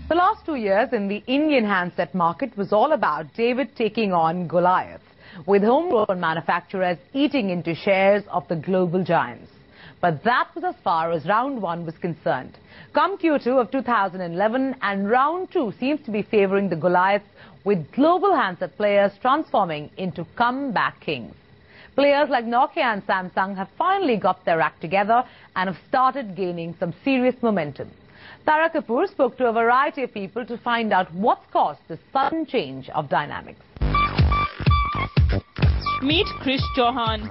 The last 2 years in the Indian handset market was all about David taking on Goliath, with homegrown manufacturers eating into shares of the global giants. But that was as far as round one was concerned. Come Q2 of 2011 and round two seems to be favouring the Goliaths, with global handset players transforming into comeback kings. Players like Nokia and Samsung have finally got their act together and have started gaining some serious momentum. Tara Kapoor spoke to a variety of people to find out what's caused this sudden change of dynamics. Meet Krish Chauhan.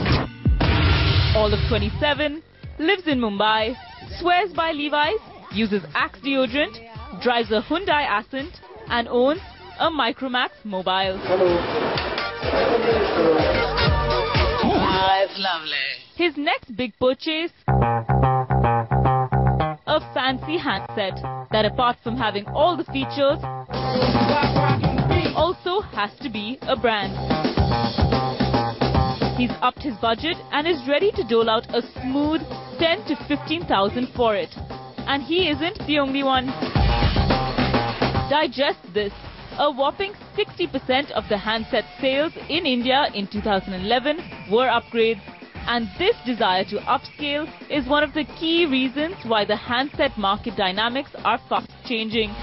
All of 27, lives in Mumbai, swears by Levi's, uses Axe deodorant, drives a Hyundai Accent and owns a Micromax mobile. Hello. It's lovely. His next big purchase, a fancy handset that, apart from having all the features, also has to be a brand. He's upped his budget and is ready to dole out a smooth 10 to 15,000 for it. And he isn't the only one. Digest this. A whopping 60% of the handset sales in India in 2011 were upgrades. And this desire to upscale is one of the key reasons why the handset market dynamics are fast changing.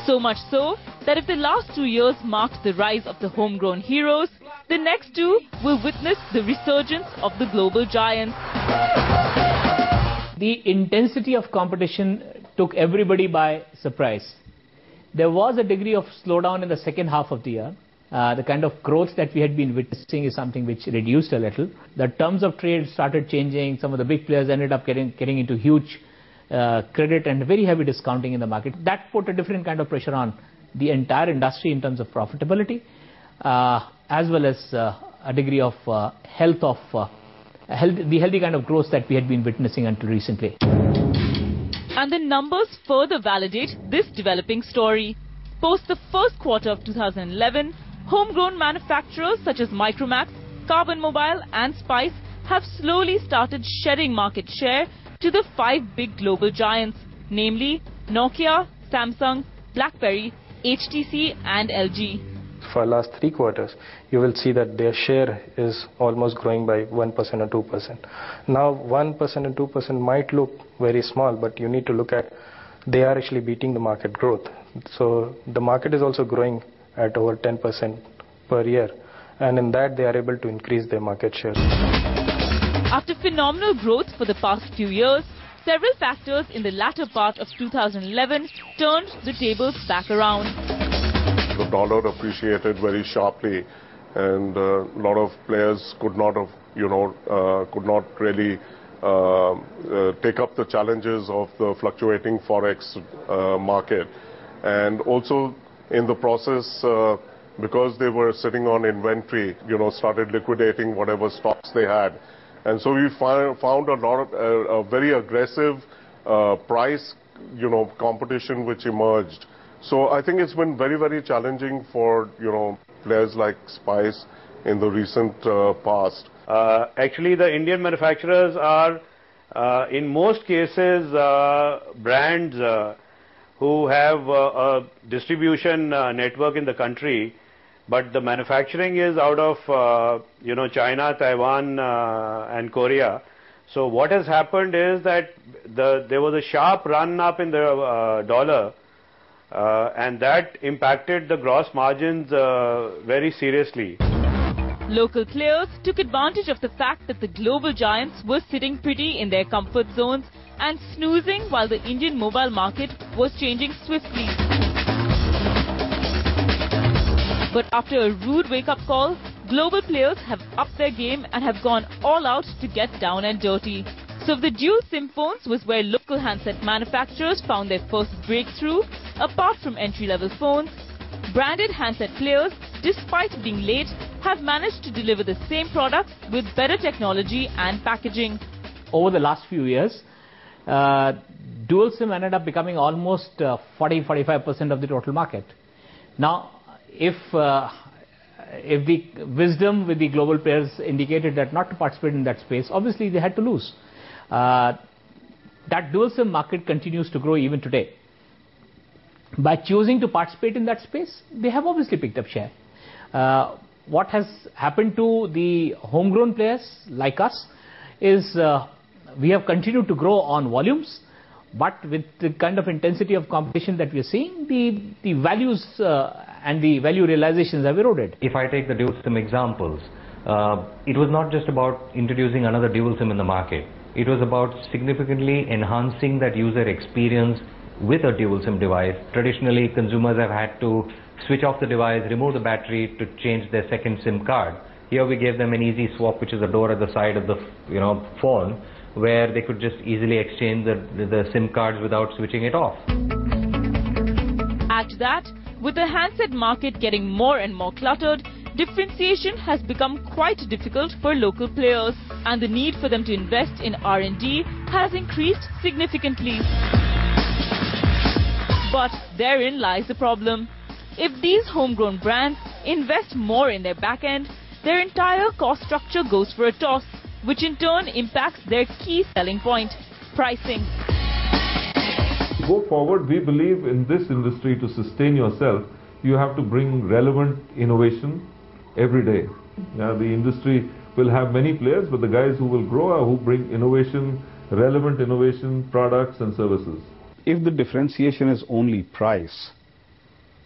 So much so that if the last 2 years marked the rise of the homegrown heroes, the next two will witness the resurgence of the global giants. The intensity of competition took everybody by surprise. There was a degree of slowdown in the second half of the year. The kind of growth that we had been witnessing is something which reduced a little. The terms of trade started changing. Some of the big players ended up getting into huge credit and very heavy discounting in the market. That put a different kind of pressure on the entire industry in terms of profitability, as well as a degree of the healthy kind of growth that we had been witnessing until recently. And the numbers further validate this developing story. Post the first quarter of 2011, homegrown manufacturers such as Micromax, Carbon Mobile and Spice have slowly started shedding market share to the 5 big global giants, namely Nokia, Samsung, BlackBerry, HTC and LG. For the last 3 quarters, you will see that their share is almost growing by 1% or 2%. Now 1% and 2% might look very small, but you need to look at they are actually beating the market growth. So the market is also growing at over 10% per year, and in that they are able to increase their market share. After phenomenal growth for the past few years, several factors in the latter part of 2011 turned the tables back around. The dollar appreciated very sharply, and a lot of players could not really take up the challenges of the fluctuating forex market. And also in the process, because they were sitting on inventory, started liquidating whatever stocks they had. And so we found a very aggressive price, competition which emerged. So I think it's been very, very challenging for, players like Spice in the recent past. Actually, the Indian manufacturers are, in most cases, brands who have a distribution network in the country, but the manufacturing is out of, China, Taiwan, and Korea. So what has happened is that there was a sharp run up in the dollar, and that impacted the gross margins very seriously. Local players took advantage of the fact that the global giants were sitting pretty in their comfort zones and snoozing while the Indian mobile market was changing swiftly. But after a rude wake-up call, global players have upped their game and have gone all out to get down and dirty. So if the dual SIM phones was where local handset manufacturers found their first breakthrough, apart from entry-level phones, branded handset players, despite being late, have managed to deliver the same products with better technology and packaging. Over the last few years, dual SIM ended up becoming almost 40-45% of the total market. Now, if the wisdom with the global players indicated that not to participate in that space, obviously they had to lose. That dual SIM market continues to grow even today. by choosing to participate in that space, they have obviously picked up share. What has happened to the homegrown players like us is we have continued to grow on volumes, but with the kind of intensity of competition that we are seeing, the values and the value realizations have eroded. If I take the dual SIM examples, it was not just about introducing another dual SIM in the market. It was about significantly enhancing that user experience with a dual SIM device. Traditionally, consumers have had to switch off the device, remove the battery to change their second SIM card. Here we gave them an easy swap, which is a door at the side of the phone, where they could just easily exchange the SIM cards without switching it off. Add to that, with the handset market getting more and more cluttered, differentiation has become quite difficult for local players, and the need for them to invest in R&D has increased significantly. But therein lies the problem. If these homegrown brands invest more in their back end, their entire cost structure goes for a toss, which in turn impacts their key selling point, pricing. Go forward, we believe in this industry, to sustain yourself, you have to bring relevant innovation every day. The industry will have many players, but the guys who will grow are who bring innovation, relevant innovation, products and services. If the differentiation is only price,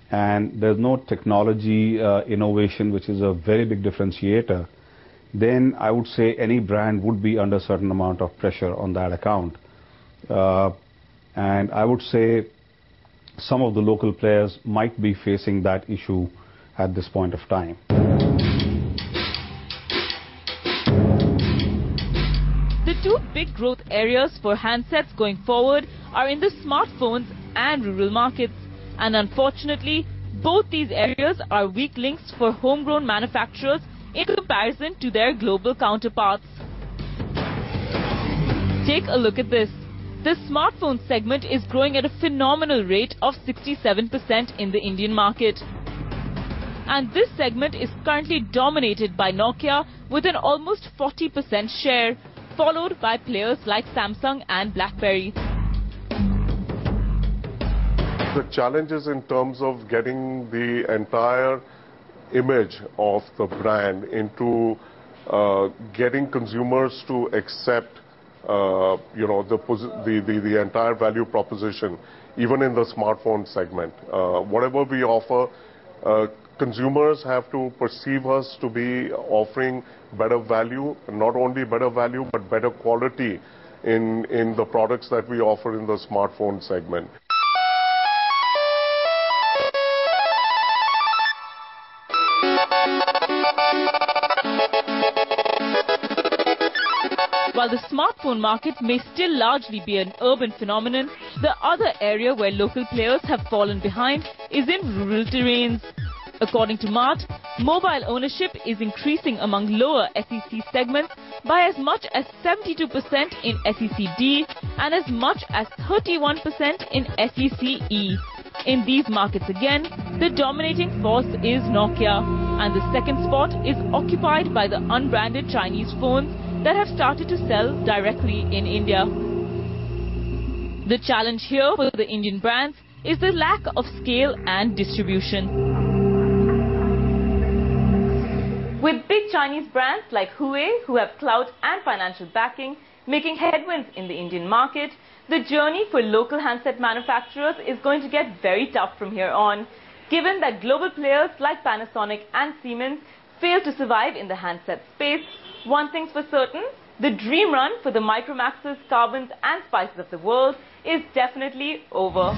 and there's no technology innovation, which is a very big differentiator, then I would say any brand would be under a certain amount of pressure on that account. And I would say some of the local players might be facing that issue at this point of time. The two big growth areas for handsets going forward are in the smartphones and rural markets. And unfortunately, both these areas are weak links for homegrown manufacturers in comparison to their global counterparts. Take a look at this. The smartphone segment is growing at a phenomenal rate of 67% in the Indian market. And this segment is currently dominated by Nokia with an almost 40% share, followed by players like Samsung and BlackBerry. The challenges in terms of getting the entire image of the brand into getting consumers to accept the entire value proposition, even in the smartphone segment. Whatever we offer, consumers have to perceive us to be offering better value, not only better value but better quality in the products that we offer in the smartphone segment. While the smartphone market may still largely be an urban phenomenon, the other area where local players have fallen behind is in rural terrains. According to Mart, mobile ownership is increasing among lower SEC segments by as much as 72% in SEC-D and as much as 31% in SEC-E. In these markets again, the dominating force is Nokia, and the second spot is occupied by the unbranded Chinese phones that have started to sell directly in India. The challenge here for the Indian brands is the lack of scale and distribution. With big Chinese brands like Huawei, who have clout and financial backing, making headwinds in the Indian market, the journey for local handset manufacturers is going to get very tough from here on, given that global players like Panasonic and Siemens fail to survive in the handset space. One thing's for certain, the dream run for the Micromaxes, Carbons and Spices of the world is definitely over.